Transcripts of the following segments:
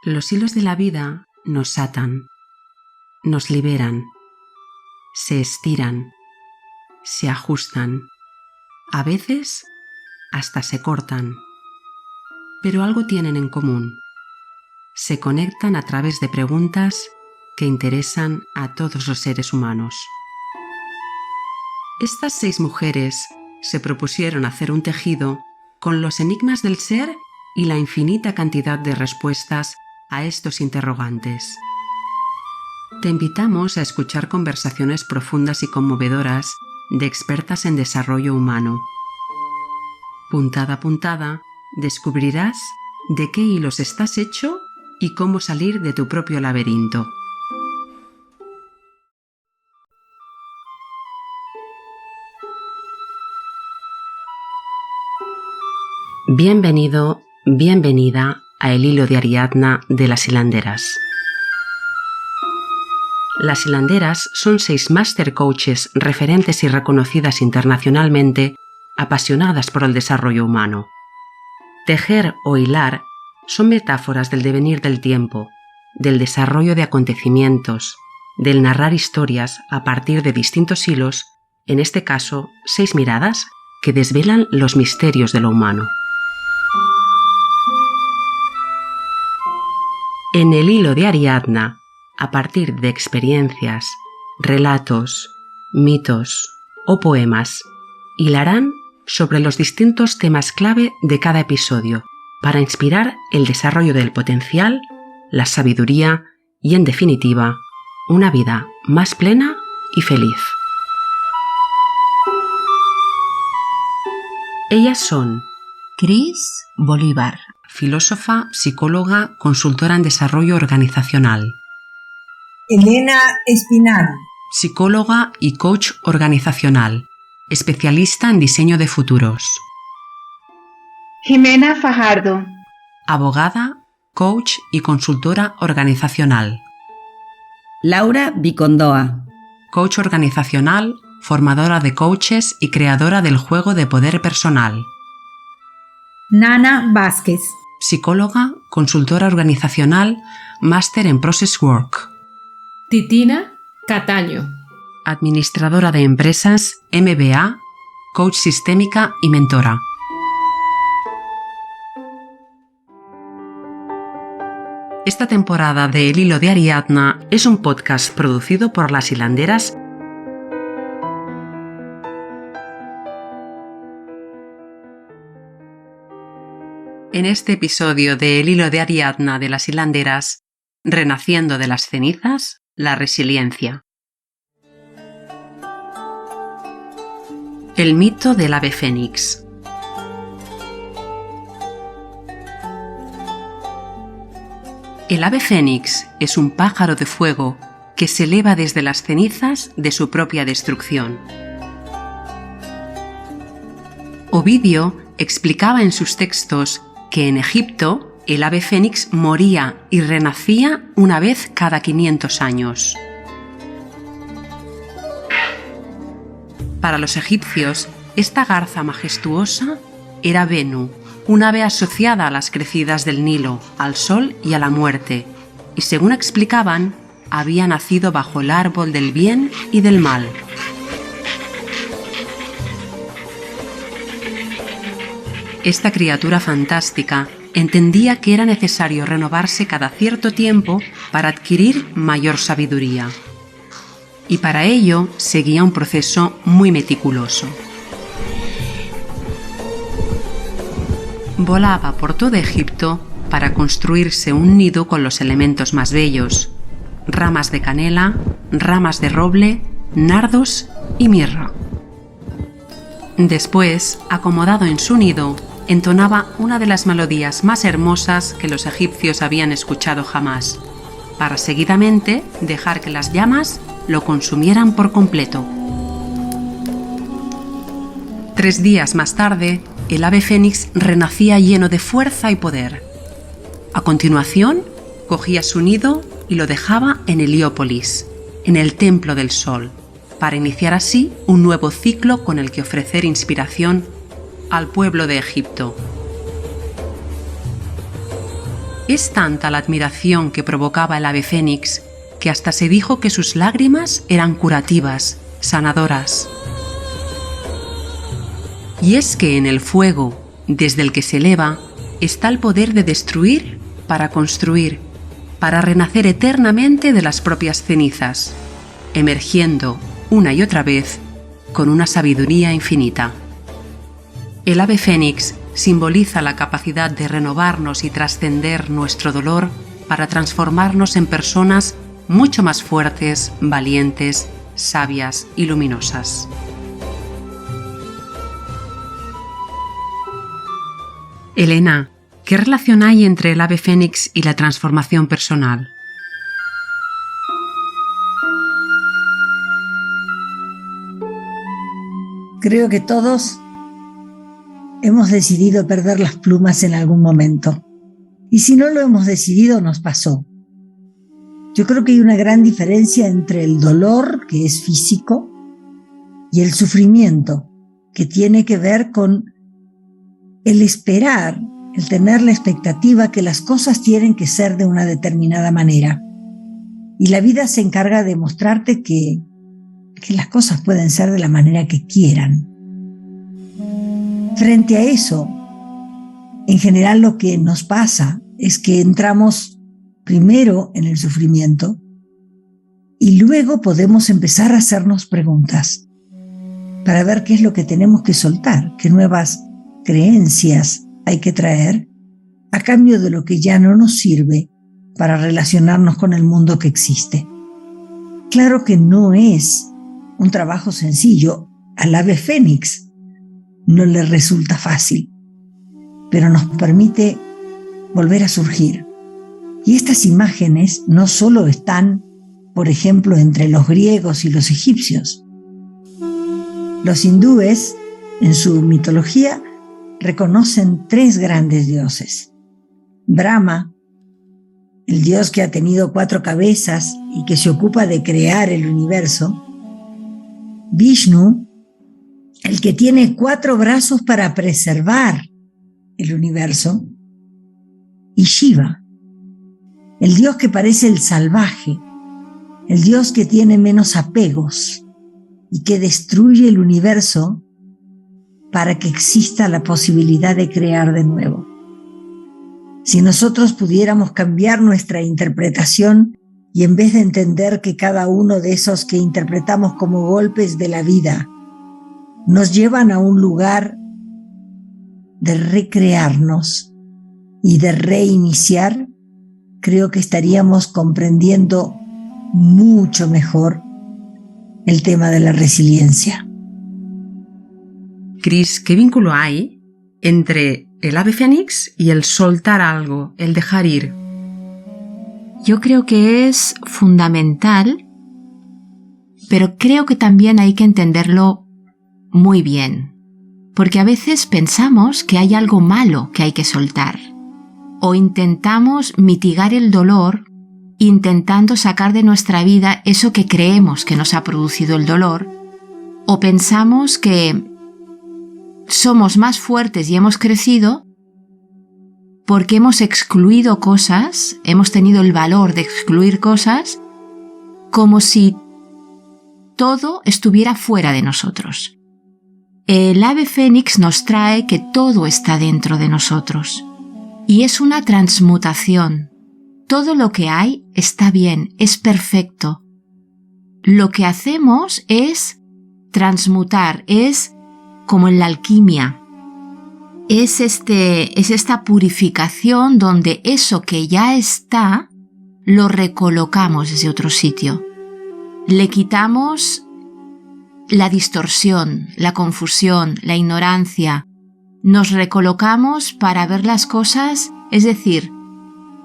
Los hilos de la vida nos atan, nos liberan, se estiran, se ajustan, a veces hasta se cortan, pero algo tienen en común. Se conectan a través de preguntas que interesan a todos los seres humanos. Estas 6 mujeres se propusieron hacer un tejido con los enigmas del ser y la infinita cantidad de respuestas a estos interrogantes. Te invitamos a escuchar conversaciones profundas y conmovedoras de expertas en desarrollo humano. Puntada a puntada, descubrirás de qué hilos estás hecho y cómo salir de tu propio laberinto. Bienvenido, bienvenida a El Hilo de Ariadna de las Hilanderas. Las Hilanderas son 6 Master Coaches referentes y reconocidas internacionalmente, apasionadas por el desarrollo humano. Tejer o hilar son metáforas del devenir del tiempo, del desarrollo de acontecimientos, del narrar historias a partir de distintos hilos, en este caso 6 miradas que desvelan los misterios de lo humano. En El Hilo de Ariadna, a partir de experiencias, relatos, mitos o poemas, hilarán sobre los distintos temas clave de cada episodio para inspirar el desarrollo del potencial, la sabiduría y, en definitiva, una vida más plena y feliz. Ellas son Cris Bolívar, filósofa, psicóloga, consultora en desarrollo organizacional. Elena Espinal, psicóloga y coach organizacional, especialista en diseño de futuros. Jimena Fajardo, abogada, coach y consultora organizacional. Laura Vicondoa, coach organizacional, formadora de coaches y creadora del juego de poder personal. Nana Vázquez, psicóloga, consultora organizacional, máster en Process Work. Titina Cataño, administradora de empresas, MBA, coach sistémica y mentora. Esta temporada de El Hilo de Ariadna es un podcast producido por Las Hilanderas. En este episodio de El Hilo de Ariadna de Las Hilanderas, renaciendo de las cenizas, la resiliencia. El mito del ave fénix. El ave fénix es un pájaro de fuego que se eleva desde las cenizas de su propia destrucción. Ovidio explicaba en sus textos que en Egipto el ave fénix moría y renacía una vez cada 500 años. Para los egipcios, esta garza majestuosa era Venu, un ave asociada a las crecidas del Nilo, al sol y a la muerte, y según explicaban, había nacido bajo el árbol del bien y del mal. Esta criatura fantástica entendía que era necesario renovarse cada cierto tiempo para adquirir mayor sabiduría. Y para ello seguía un proceso muy meticuloso. Volaba por todo Egipto para construirse un nido con los elementos más bellos: ramas de canela, ramas de roble, nardos y mirra. Después, acomodado en su nido, entonaba una de las melodías más hermosas que los egipcios habían escuchado jamás, para seguidamente dejar que las llamas lo consumieran por completo. 3 días más tarde, el ave fénix renacía lleno de fuerza y poder. A continuación, cogía su nido y lo dejaba en Heliópolis, en el Templo del Sol, para iniciar así un nuevo ciclo con el que ofrecer inspiración al pueblo de Egipto. Es tanta la admiración que provocaba el ave fénix que hasta se dijo que sus lágrimas eran curativas, sanadoras. Y es que en el fuego, desde el que se eleva, está el poder de destruir para construir, para renacer eternamente de las propias cenizas, emergiendo una y otra vez con una sabiduría infinita. El ave fénix simboliza la capacidad de renovarnos y trascender nuestro dolor para transformarnos en personas mucho más fuertes, valientes, sabias y luminosas. Elena, ¿qué relación hay entre el ave fénix y la transformación personal? Creo que todos hemos decidido perder las plumas en algún momento. Y si no lo hemos decidido, nos pasó. Yo creo que hay una gran diferencia entre el dolor, que es físico, y el sufrimiento, que tiene que ver con el esperar, el tener la expectativa que las cosas tienen que ser de una determinada manera. Y la vida se encarga de mostrarte que las cosas pueden ser de la manera que quieran. Frente a eso, en general lo que nos pasa es que entramos primero en el sufrimiento y luego podemos empezar a hacernos preguntas para ver qué es lo que tenemos que soltar, qué nuevas creencias hay que traer a cambio de lo que ya no nos sirve para relacionarnos con el mundo que existe. Claro que no es un trabajo sencillo. Al ave fénix no le resulta fácil, pero nos permite volver a surgir. Y estas imágenes no solo están, por ejemplo, entre los griegos y los egipcios. Los hindúes, en su mitología, reconocen 3 grandes dioses. Brahma, el dios que ha tenido 4 cabezas y que se ocupa de crear el universo. Vishnu, el que tiene 4 brazos para preservar el universo. Y Shiva, el dios que parece el salvaje, el dios que tiene menos apegos y que destruye el universo para que exista la posibilidad de crear de nuevo. Si nosotros pudiéramos cambiar nuestra interpretación y en vez de entender que cada uno de esos que interpretamos como golpes de la vida nos llevan a un lugar de recrearnos y de reiniciar, creo que estaríamos comprendiendo mucho mejor el tema de la resiliencia. Cris, ¿qué vínculo hay entre el ave fénix y el soltar algo, el dejar ir? Yo creo que es fundamental, pero creo que también hay que entenderlo muy bien, porque a veces pensamos que hay algo malo que hay que soltar, o intentamos mitigar el dolor intentando sacar de nuestra vida eso que creemos que nos ha producido el dolor, o pensamos que somos más fuertes y hemos crecido porque hemos excluido cosas, hemos tenido el valor de excluir cosas, como si todo estuviera fuera de nosotros. El ave fénix nos trae que todo está dentro de nosotros y es una transmutación. Todo lo que hay está bien, es perfecto. Lo que hacemos es transmutar, es como en la alquimia. Es esta purificación donde eso que ya está lo recolocamos desde otro sitio. Le quitamos la distorsión, la confusión, la ignorancia. Nos recolocamos para ver las cosas, es decir,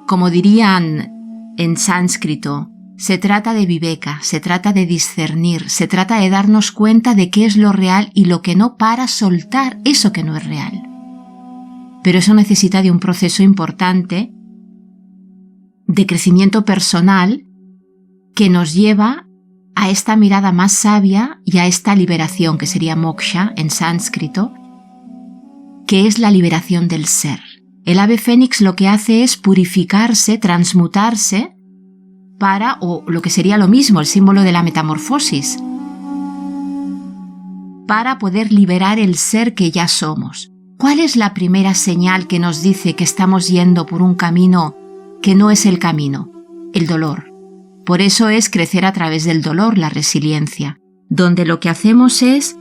como dirían en sánscrito, se trata de viveka, se trata de discernir, se trata de darnos cuenta de qué es lo real y lo que no para soltar eso que no es real. Pero eso necesita de un proceso importante de crecimiento personal que nos lleva a esta mirada más sabia y a esta liberación que sería moksha en sánscrito, que es la liberación del ser. el ave fénix lo que hace es purificarse, transmutarse, o lo que sería lo mismo, el símbolo de la metamorfosis, para poder liberar el ser que ya somos. ¿Cuál es la primera señal que nos dice que estamos yendo por un camino que no es el camino? El dolor. Por eso es crecer a través del dolor, la resiliencia, donde lo que hacemos es,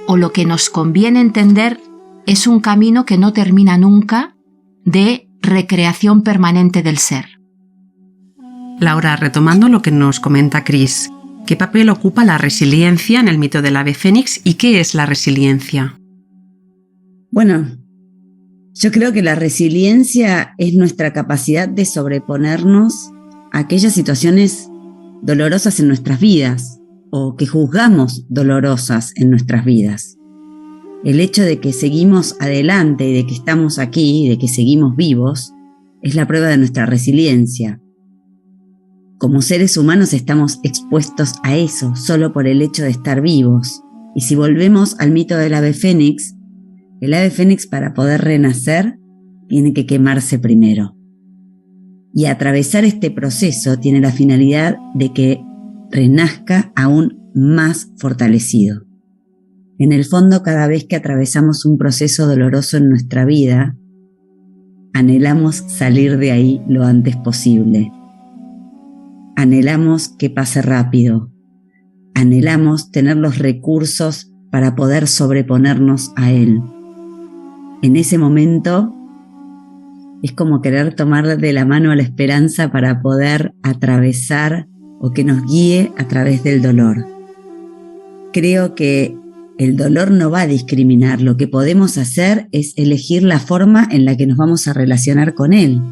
o lo que nos conviene entender, es un camino que no termina nunca de recreación permanente del ser. Laura, retomando lo que nos comenta Cris, ¿qué papel ocupa la resiliencia en el mito del ave fénix y qué es la resiliencia? Bueno, yo creo que la resiliencia es nuestra capacidad de sobreponernos a aquellas situaciones dolorosas en nuestras vidas o que juzgamos dolorosas en nuestras vidas. El hecho de que seguimos adelante y de que estamos aquí y de que seguimos vivos es la prueba de nuestra resiliencia. Como seres humanos estamos expuestos a eso solo por el hecho de estar vivos. Y si volvemos al mito del ave fénix, el ave fénix para poder renacer tiene que quemarse primero. Y atravesar este proceso tiene la finalidad de que renazca aún más fortalecido. En el fondo, cada vez que atravesamos un proceso doloroso en nuestra vida, anhelamos salir de ahí lo antes posible. Anhelamos que pase rápido. Anhelamos tener los recursos para poder sobreponernos a él. En ese momento es como querer tomar de la mano a la esperanza para poder atravesar o que nos guíe a través del dolor. Creo que el dolor no va a discriminar. Lo que podemos hacer es elegir la forma en la que nos vamos a relacionar con él.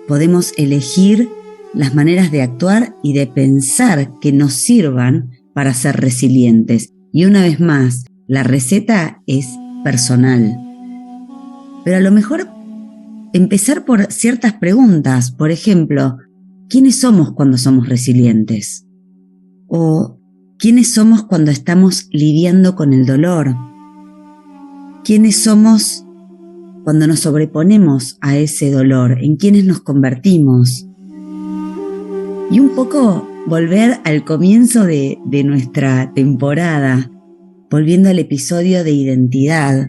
Podemos elegir las maneras de actuar y de pensar que nos sirvan para ser resilientes. Y una vez más, la receta es personal. Pero a lo mejor empezar por ciertas preguntas. Por ejemplo, ¿quiénes somos cuando somos resilientes? ¿O quiénes somos cuando estamos lidiando con el dolor? ¿Quiénes somos cuando nos sobreponemos a ese dolor? ¿En quiénes nos convertimos? Y un poco volver al comienzo de nuestra temporada, volviendo al episodio de identidad.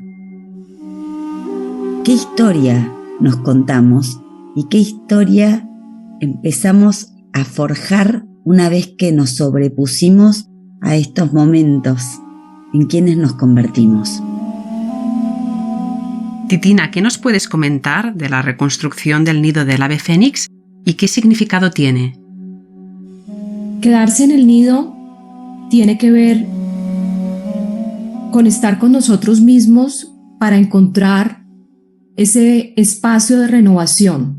¿Qué historia nos contamos y qué historia empezamos a forjar una vez que nos sobrepusimos a estos momentos en quienes nos convertimos? Titina, ¿qué nos puedes comentar de la reconstrucción del nido del ave fénix y qué significado tiene? Quedarse en el nido tiene que ver con estar con nosotros mismos para encontrar ese espacio de renovación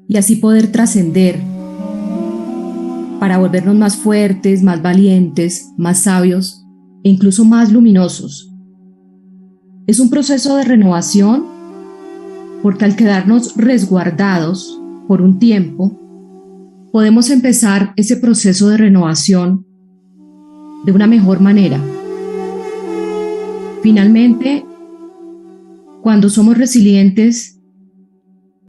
y así poder trascender para volvernos más fuertes, más valientes, más sabios e incluso más luminosos. Es un proceso de renovación porque al quedarnos resguardados por un tiempo, podemos empezar ese proceso de renovación de una mejor manera. Finalmente, cuando somos resilientes,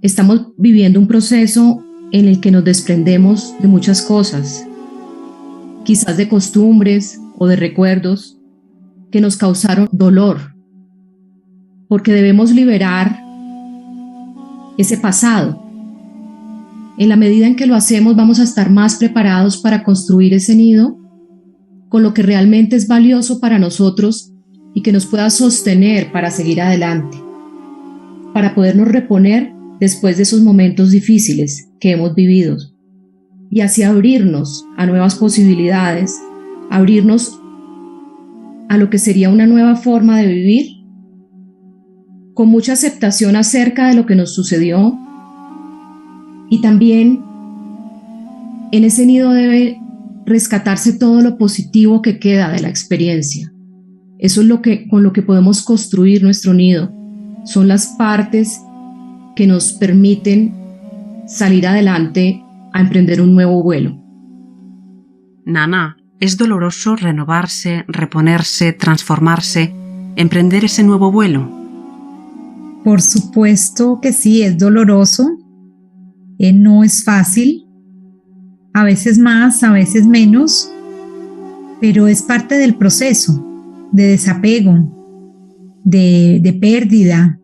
estamos viviendo un proceso en el que nos desprendemos de muchas cosas, quizás de costumbres o de recuerdos que nos causaron dolor, porque debemos liberar ese pasado. En la medida en que lo hacemos, vamos a estar más preparados para construir ese nido con lo que realmente es valioso para nosotros y que nos pueda sostener para seguir adelante, para podernos reponer después de esos momentos difíciles que hemos vivido y así abrirnos a nuevas posibilidades, abrirnos a lo que sería una nueva forma de vivir, con mucha aceptación acerca de lo que nos sucedió. Y también en ese nido debe rescatarse todo lo positivo que queda de la experiencia. Eso es con lo que podemos construir nuestro nido. Son las partes que nos permiten salir adelante a emprender un nuevo vuelo. Nana, ¿es doloroso renovarse, reponerse, transformarse, emprender ese nuevo vuelo? Por supuesto que sí, es doloroso, no es fácil, a veces más, a veces menos, pero es parte del proceso de desapego, de pérdida,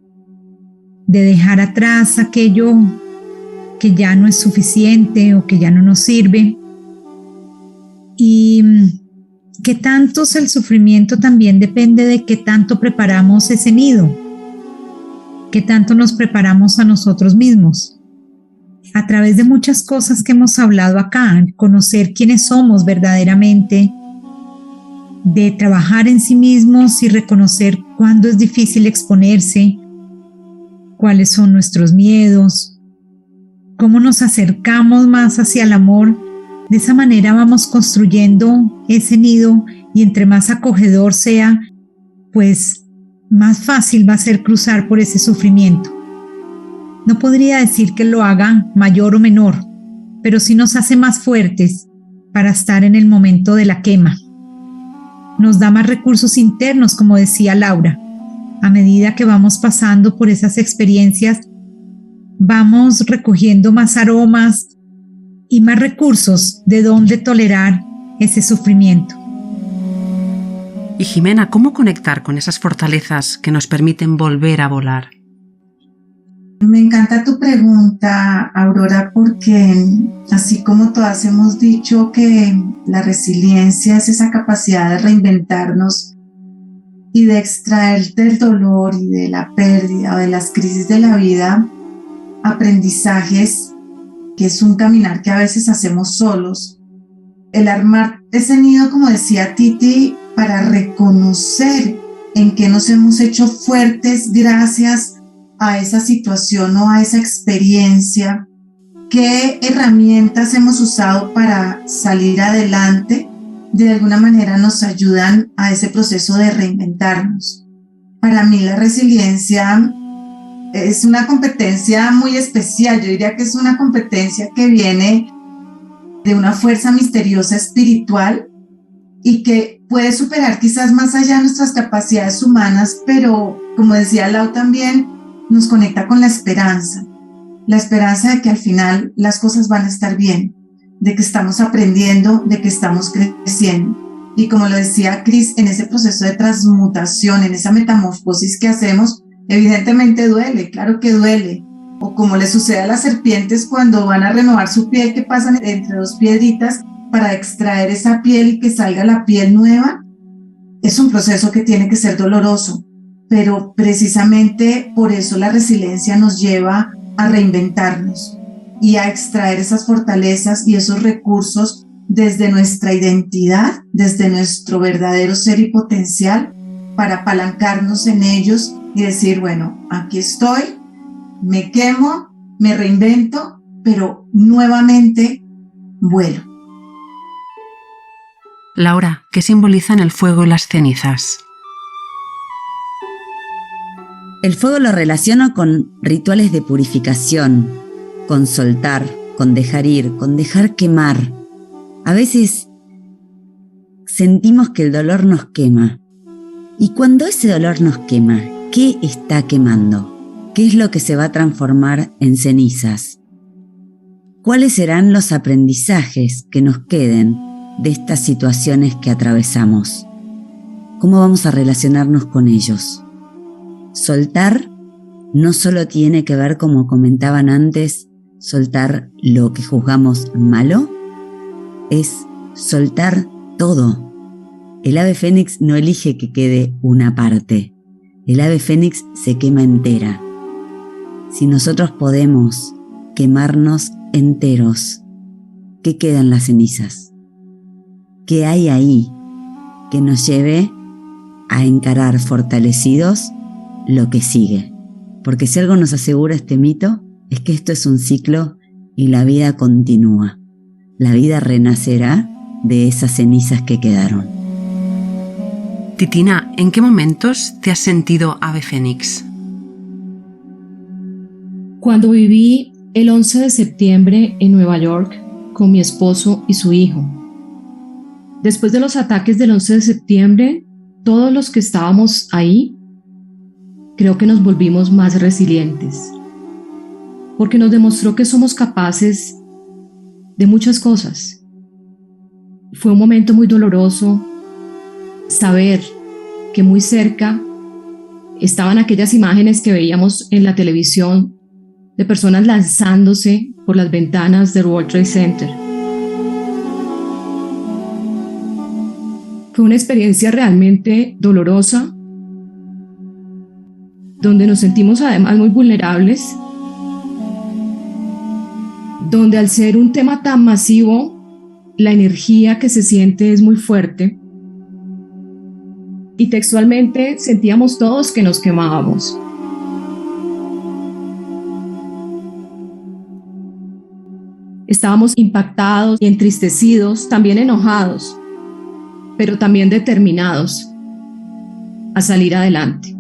de dejar atrás aquello que ya no es suficiente o que ya no nos sirve. Y qué tanto es el sufrimiento también depende de qué tanto preparamos ese nido, qué tanto nos preparamos a nosotros mismos. A través de muchas cosas que hemos hablado acá, conocer quiénes somos verdaderamente, de trabajar en sí mismos y reconocer cuándo es difícil exponerse, cuáles son nuestros miedos, cómo nos acercamos más hacia el amor. De esa manera vamos construyendo ese nido y entre más acogedor sea, pues más fácil va a ser cruzar por ese sufrimiento. No podría decir que lo haga mayor o menor, pero sí nos hace más fuertes para estar en el momento de la quema. Nos da más recursos internos, como decía Laura. A medida que vamos pasando por esas experiencias, vamos recogiendo más aromas y más recursos de donde tolerar ese sufrimiento. Y Jimena, ¿cómo conectar con esas fortalezas que nos permiten volver a volar? Me encanta tu pregunta, Aurora, porque así como todas hemos dicho que la resiliencia es esa capacidad de reinventarnos y de extraer del dolor y de la pérdida o de las crisis de la vida aprendizajes, que es un caminar que a veces hacemos solos. El armar ese nido, como decía Titi, para reconocer en qué nos hemos hecho fuertes gracias a esa situación o a esa experiencia, qué herramientas hemos usado para salir adelante, de alguna manera nos ayudan a ese proceso de reinventarnos. Para mí la resiliencia es una competencia muy especial. Yo diría que es una competencia que viene de una fuerza misteriosa espiritual y que puede superar quizás más allá de nuestras capacidades humanas, pero como decía Lau también, nos conecta con la esperanza de que al final las cosas van a estar bien, de que estamos aprendiendo, de que estamos creciendo. Y como lo decía Cris, en ese proceso de transmutación, en esa metamorfosis que hacemos, evidentemente duele, claro que duele. O como le sucede a las serpientes cuando van a renovar su piel, que pasan entre dos piedritas para extraer esa piel y que salga la piel nueva. Es un proceso que tiene que ser doloroso, pero precisamente por eso la resiliencia nos lleva a reinventarnos y a extraer esas fortalezas y esos recursos desde nuestra identidad, desde nuestro verdadero ser y potencial, para apalancarnos en ellos y decir, bueno, aquí estoy, me quemo, me reinvento, pero nuevamente vuelo. Laura, ¿qué simbolizan el fuego y las cenizas? El fuego lo relaciono con rituales de purificación, con soltar, con dejar ir, con dejar quemar. A veces sentimos que el dolor nos quema. Y cuando ese dolor nos quema, ¿qué está quemando? ¿Qué es lo que se va a transformar en cenizas? ¿Cuáles serán los aprendizajes que nos queden de estas situaciones que atravesamos? ¿Cómo vamos a relacionarnos con ellos? Soltar no solo tiene que ver, como comentaban antes, soltar lo que juzgamos malo, es soltar todo. El ave fénix no elige que quede una parte. El ave fénix se quema entera. Si nosotros podemos quemarnos enteros, ¿qué quedan las cenizas? ¿Qué hay ahí que nos lleve a encarar fortalecidos lo que sigue? Porque si algo nos asegura este mito, es que esto es un ciclo y la vida continúa. La vida renacerá de esas cenizas que quedaron. Titina, ¿en qué momentos te has sentido ave fénix? Cuando viví el 11 de septiembre en Nueva York con mi esposo y su hijo. Después de los ataques del 11 de septiembre, todos los que estábamos ahí creo que nos volvimos más resilientes, porque nos demostró que somos capaces de muchas cosas. Fue un momento muy doloroso saber que muy cerca estaban aquellas imágenes que veíamos en la televisión de personas lanzándose por las ventanas del World Trade Center. Fue una experiencia realmente dolorosa, donde nos sentimos además muy vulnerables, donde al ser un tema tan masivo, la energía que se siente es muy fuerte, y textualmente sentíamos todos que nos quemábamos. Estábamos impactados y entristecidos, también enojados, pero también determinados a salir adelante.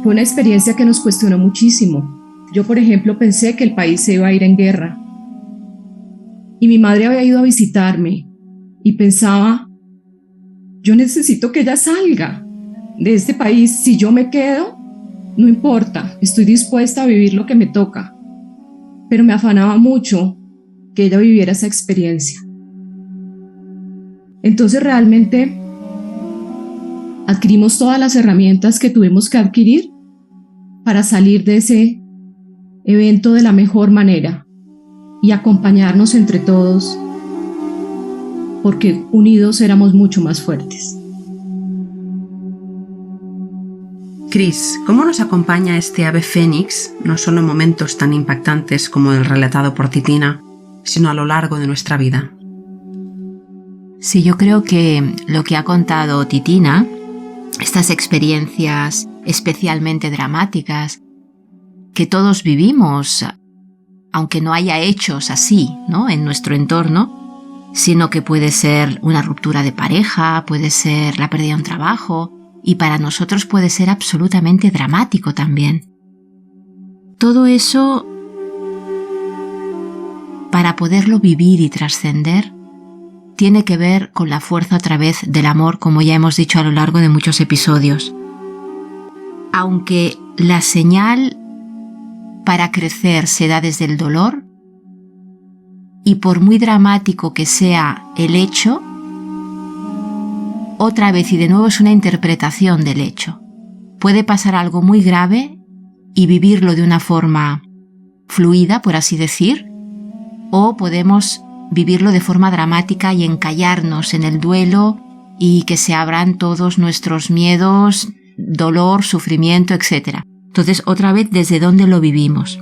Fue una experiencia que nos cuestionó muchísimo. Yo, por ejemplo, pensé que el país se iba a ir en guerra. Y mi madre había ido a visitarme y pensaba, yo necesito que ella salga de este país. Si yo me quedo, no importa, estoy dispuesta a vivir lo que me toca. Pero me afanaba mucho que ella viviera esa experiencia. Entonces realmente adquirimos todas las herramientas que tuvimos que adquirir para salir de ese evento de la mejor manera y acompañarnos entre todos, porque unidos éramos mucho más fuertes. Cris, ¿cómo nos acompaña este ave fénix, no solo en momentos tan impactantes como el relatado por Titina, sino a lo largo de nuestra vida? Sí, yo creo que lo que ha contado Titina, estas experiencias especialmente dramáticas que todos vivimos, aunque no haya hechos así, ¿no?, en nuestro entorno, sino que puede ser una ruptura de pareja, puede ser la pérdida de un trabajo, y para nosotros puede ser absolutamente dramático también. Todo eso, para poderlo vivir y trascender, tiene que ver con la fuerza a través del amor, como ya hemos dicho a lo largo de muchos episodios. Aunque la señal para crecer se da desde el dolor, y por muy dramático que sea el hecho, otra vez y de nuevo es una interpretación del hecho. Puede pasar algo muy grave y vivirlo de una forma fluida, por así decir, o podemos vivirlo de forma dramática y encallarnos en el duelo y que se abran todos nuestros miedos, dolor, sufrimiento, etc. Entonces, otra vez, ¿desde dónde lo vivimos?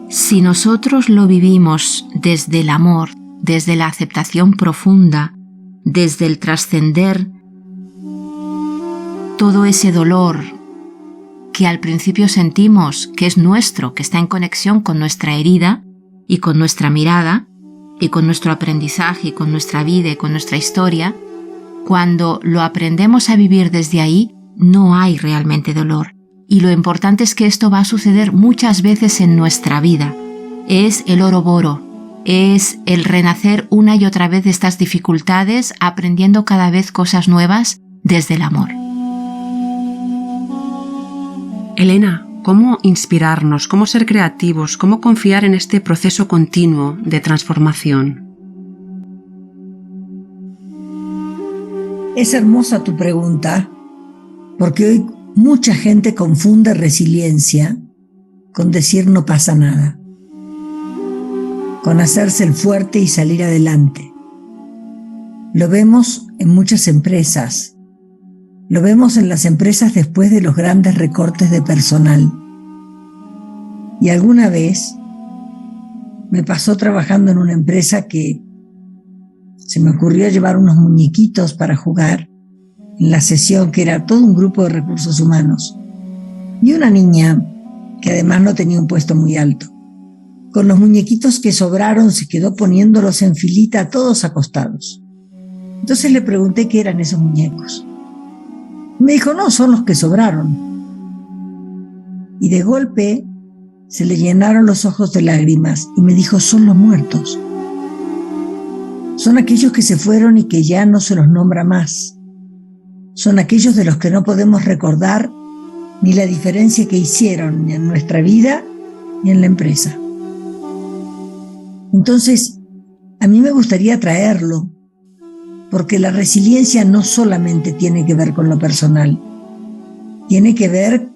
Si nosotros lo vivimos desde el amor, desde la aceptación profunda, desde el trascender todo ese dolor que al principio sentimos que es nuestro, que está en conexión con nuestra herida y con nuestra mirada y con nuestro aprendizaje y con nuestra vida y con nuestra historia, cuando lo aprendemos a vivir desde ahí, no hay realmente dolor. Y lo importante es que esto va a suceder muchas veces en nuestra vida. Es el Oroboro, es el renacer una y otra vez de estas dificultades, aprendiendo cada vez cosas nuevas desde el amor. Elena, ¿cómo inspirarnos, cómo ser creativos, cómo confiar en este proceso continuo de transformación? Es hermosa tu pregunta, porque hoy mucha gente confunde resiliencia con decir no pasa nada, con hacerse el fuerte y salir adelante. Lo vemos en muchas empresas, lo vemos en las empresas después de los grandes recortes de personal. Y alguna vez me pasó trabajando en una empresa que se me ocurrió llevar unos muñequitos para jugar en la sesión, que era todo un grupo de recursos humanos, y una niña que además no tenía un puesto muy alto. Con los muñequitos que sobraron se quedó poniéndolos en filita, todos acostados. Entonces le pregunté qué eran esos muñecos. Me dijo, no, son los que sobraron. Y de golpe se le llenaron los ojos de lágrimas y me dijo, son los muertos. Son aquellos que se fueron y que ya no se los nombra más. son aquellos de los que no podemos recordar ni la diferencia que hicieron ni en nuestra vida ni en la empresa. Entonces, a mí me gustaría traerlo, porque la resiliencia no solamente tiene que ver con lo personal, tiene que ver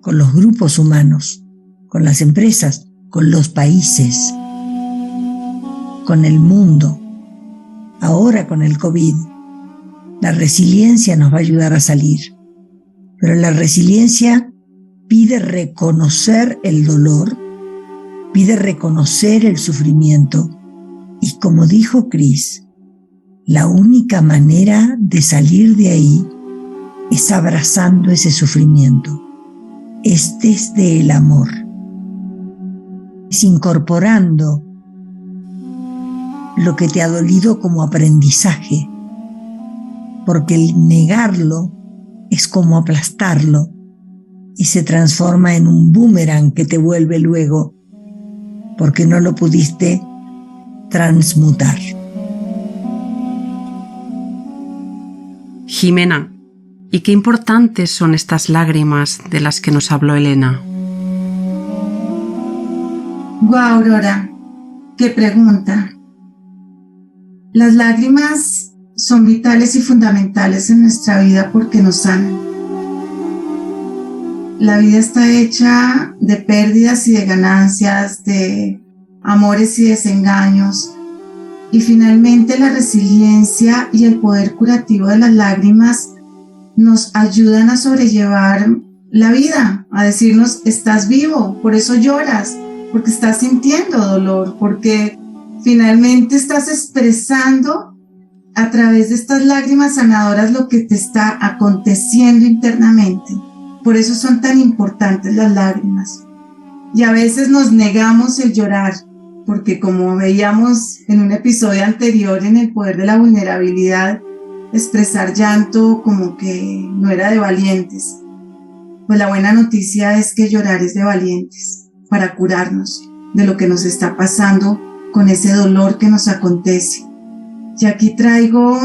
con los grupos humanos, con las empresas, con los países, con el mundo. Ahora con el COVID, la resiliencia nos va a ayudar a salir, pero la resiliencia pide reconocer el dolor, pide reconocer el sufrimiento, y como dijo Cris, la única manera de salir de ahí es abrazando ese sufrimiento, es desde el amor, es incorporando lo que te ha dolido como aprendizaje, porque el negarlo es como aplastarlo y se transforma en un boomerang que te vuelve luego, porque no lo pudiste transmutar. Jimena, ¿y qué importantes son estas lágrimas de las que nos habló Elena? Guau, Aurora, qué pregunta. Las lágrimas son vitales y fundamentales en nuestra vida porque nos sanan. La vida está hecha de pérdidas y de ganancias, de amores y desengaños. Y finalmente la resiliencia y el poder curativo de las lágrimas nos ayudan a sobrellevar la vida, a decirnos, estás vivo, por eso lloras, porque estás sintiendo dolor, porque finalmente estás expresando a través de estas lágrimas sanadoras lo que te está aconteciendo internamente. Por eso son tan importantes las lágrimas. Y a veces nos negamos el llorar, porque como veíamos en un episodio anterior en el poder de la vulnerabilidad, expresar llanto como que no era de valientes. Pues la buena noticia es que llorar es de valientes, para curarnos de lo que nos está pasando con ese dolor que nos acontece. Y aquí traigo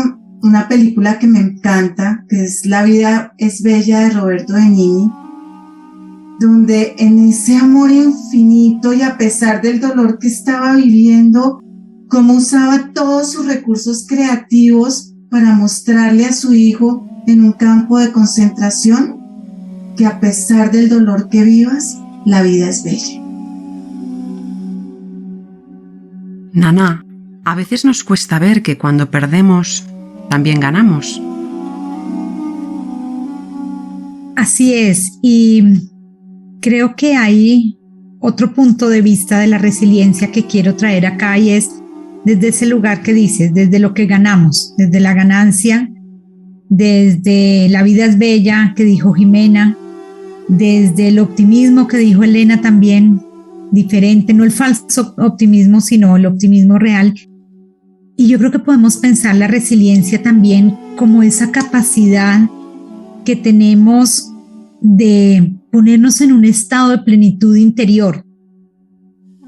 una película que me encanta, que es La vida es bella de Roberto Benigni, donde en ese amor infinito y a pesar del dolor que estaba viviendo, cómo usaba todos sus recursos creativos para mostrarle a su hijo en un campo de concentración que a pesar del dolor que vivas, la vida es bella. Nana, a veces nos cuesta ver que cuando perdemos, también ganamos. Así es, y creo que hay otro punto de vista de la resiliencia que quiero traer acá y es desde ese lugar que dices, desde lo que ganamos, desde la ganancia, desde la vida es bella que dijo Jimena, desde el optimismo que dijo Elena también, diferente, no el falso optimismo, sino el optimismo real. Y yo creo que podemos pensar la resiliencia también como esa capacidad que tenemos de ponernos en un estado de plenitud interior.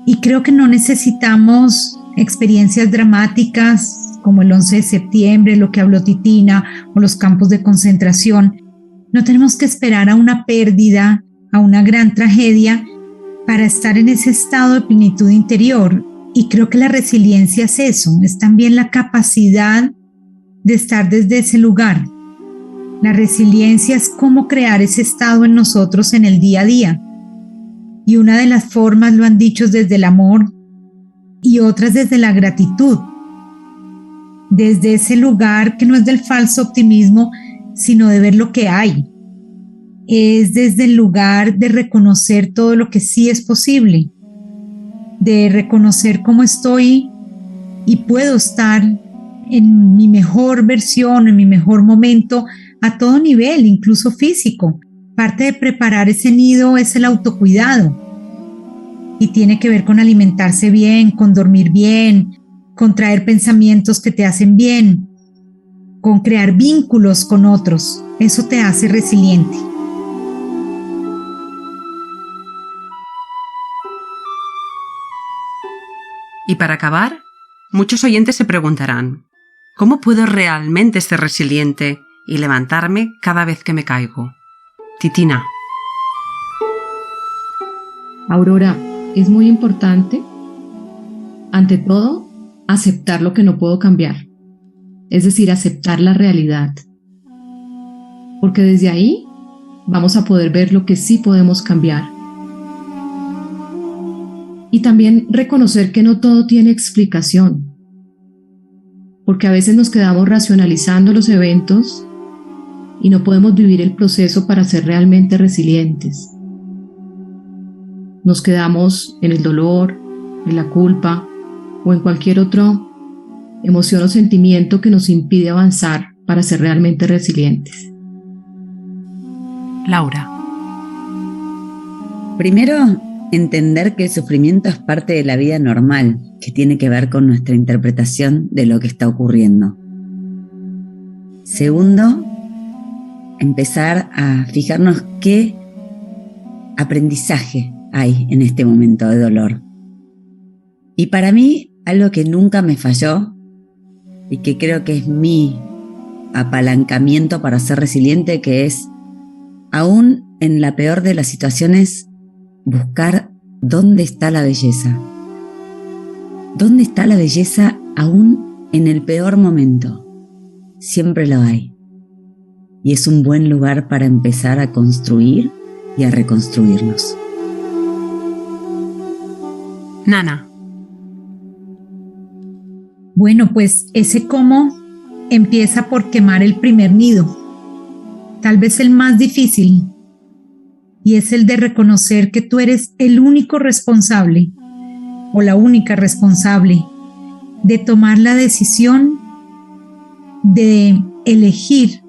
Y creo que no necesitamos experiencias dramáticas como el 11 de septiembre, lo que habló Titina, o los campos de concentración. No tenemos que esperar a una pérdida, a una gran tragedia, para estar en ese estado de plenitud interior. Y creo que la resiliencia es eso, es también la capacidad de estar desde ese lugar. La resiliencia es cómo crear ese estado en nosotros en el día a día. Y una de las formas, lo han dicho, es desde el amor y otras desde la gratitud. Desde ese lugar que no es del falso optimismo, sino de ver lo que hay. Es desde el lugar de reconocer todo lo que sí es posible, de reconocer cómo estoy y puedo estar en mi mejor versión, en mi mejor momento, a todo nivel, incluso físico. Parte de preparar ese nido es el autocuidado y tiene que ver con alimentarse bien, con dormir bien, con traer pensamientos que te hacen bien, con crear vínculos con otros. Eso te hace resiliente. Y para acabar, muchos oyentes se preguntarán, ¿cómo puedo realmente ser resiliente y levantarme cada vez que me caigo. Titina. Aurora, es muy importante, ante todo, aceptar lo que no puedo cambiar. Es decir, aceptar la realidad. Porque desde ahí vamos a poder ver lo que sí podemos cambiar. Y también reconocer que no todo tiene explicación. Porque a veces nos quedamos racionalizando los eventos y no podemos vivir el proceso para ser realmente resilientes. Nos quedamos en el dolor, en la culpa o en cualquier otra emoción o sentimiento que nos impide avanzar para ser realmente resilientes. Laura. Primero, entender que el sufrimiento es parte de la vida normal, que tiene que ver con nuestra interpretación de lo que está ocurriendo. Segundo, empezar a fijarnos qué aprendizaje hay en este momento de dolor. Y para mí, algo que nunca me falló y que creo que es mi apalancamiento para ser resiliente, que es, aún en la peor de las situaciones, buscar dónde está la belleza. ¿Dónde está la belleza aún en el peor momento? Siempre lo hay. Y es un buen lugar para empezar a construir y a reconstruirnos. Nana. Bueno, pues ese cómo empieza por quemar el primer nido, tal vez el más difícil, y es el de reconocer que tú eres el único responsable o la única responsable de tomar la decisión de elegir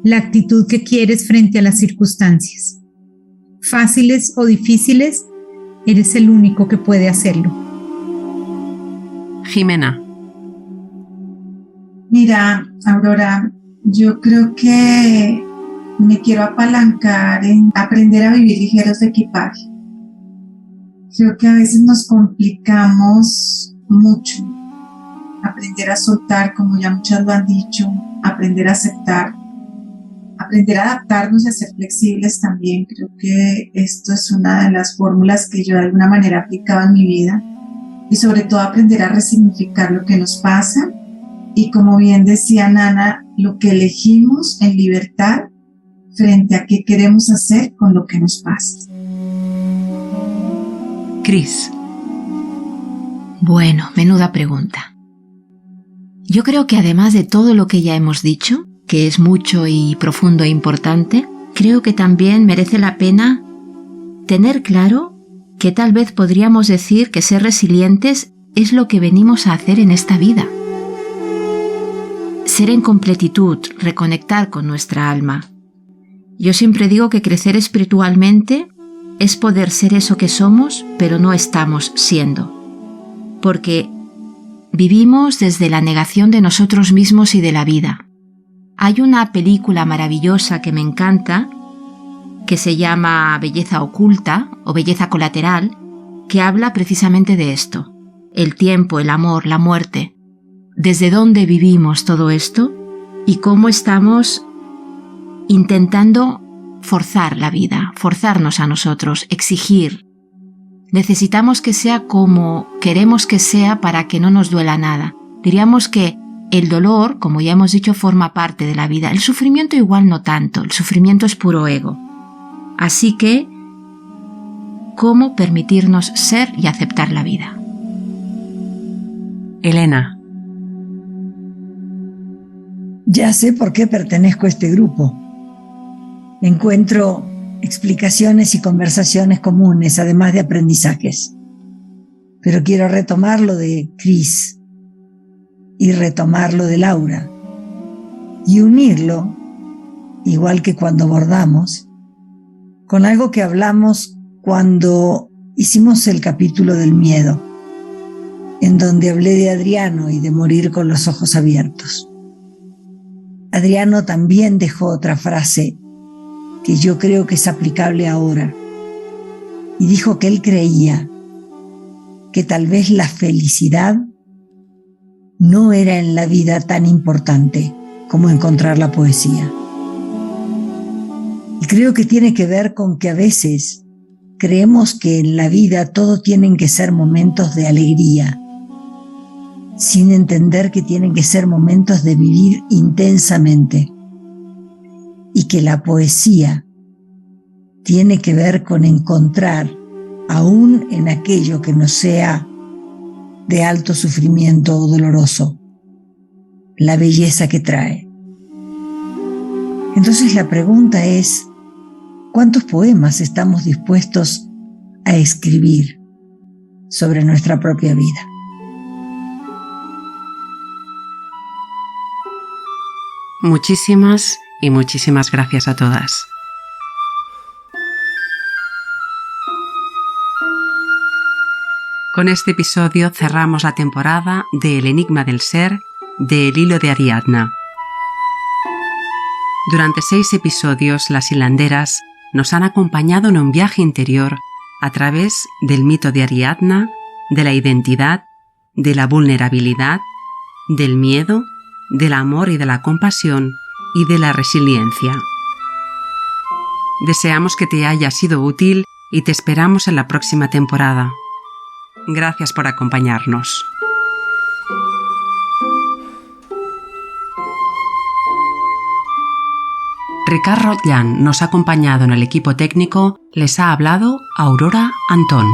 la actitud que quieres frente a las circunstancias. Fáciles o difíciles, eres el único que puede hacerlo. Jimena. Mira, Aurora, yo creo que me quiero apalancar en aprender a vivir ligeros de equipaje. Creo que a veces nos complicamos mucho. Aprender a soltar, como ya muchas lo han dicho, aprender a aceptar, aprender a adaptarnos y a ser flexibles también. Creo que esto es una de las fórmulas que yo de alguna manera aplicaba en mi vida. Y sobre todo aprender a resignificar lo que nos pasa. Y como bien decía Nana, lo que elegimos en libertad frente a qué queremos hacer con lo que nos pasa. Cris. Bueno, menuda pregunta. Yo creo que además de todo lo que ya hemos dicho, que es mucho y profundo e importante, creo que también merece la pena tener claro que tal vez podríamos decir que ser resilientes es lo que venimos a hacer en esta vida. Ser en completitud, reconectar con nuestra alma. Yo siempre digo que crecer espiritualmente es poder ser eso que somos, pero no estamos siendo. Porque vivimos desde la negación de nosotros mismos y de la vida. Hay una película maravillosa que me encanta, que se llama Belleza Oculta o Belleza Colateral, que habla precisamente de esto. El tiempo, el amor, la muerte. Desde dónde vivimos todo esto y cómo estamos intentando forzar la vida, forzarnos a nosotros, exigir. Necesitamos que sea como queremos que sea para que no nos duela nada. Diríamos que el dolor, como ya hemos dicho, forma parte de la vida. El sufrimiento igual no tanto, el sufrimiento es puro ego. Así que, ¿cómo permitirnos ser y aceptar la vida? Elena. Ya sé por qué pertenezco a este grupo. Encuentro explicaciones y conversaciones comunes, además de aprendizajes. Pero quiero retomar lo de Cris y retomar lo de Laura y unirlo, igual que cuando bordamos, con algo que hablamos cuando hicimos el capítulo del miedo, en donde hablé de Adriano y de morir con los ojos abiertos. Adriano también dejó otra frase que yo creo que es aplicable ahora, y dijo que él creía que tal vez la felicidad no era en la vida tan importante como encontrar la poesía. Y creo que tiene que ver con que a veces creemos que en la vida todo tienen que ser momentos de alegría, sin entender que tienen que ser momentos de vivir intensamente, y que la poesía tiene que ver con encontrar, aún en aquello que no sea de alto sufrimiento o doloroso, la belleza que trae. Entonces la pregunta es, ¿cuántos poemas estamos dispuestos a escribir sobre nuestra propia vida? Muchísimas y muchísimas gracias a todas. Con este episodio cerramos la temporada de El Enigma del Ser de El Hilo de Ariadna. Durante 6 episodios, las hilanderas nos han acompañado en un viaje interior a través del mito de Ariadna, de la identidad, de la vulnerabilidad, del miedo, del amor y de la compasión y de la resiliencia. Deseamos que te haya sido útil y te esperamos en la próxima temporada. Gracias por acompañarnos. Ricard Rotllán nos ha acompañado en el equipo técnico, les ha hablado Aurora Antón.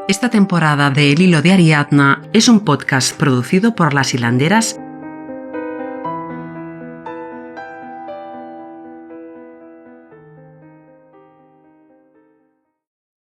Esta temporada de El Hilo de Ariadna es un podcast producido por Las Hilanderas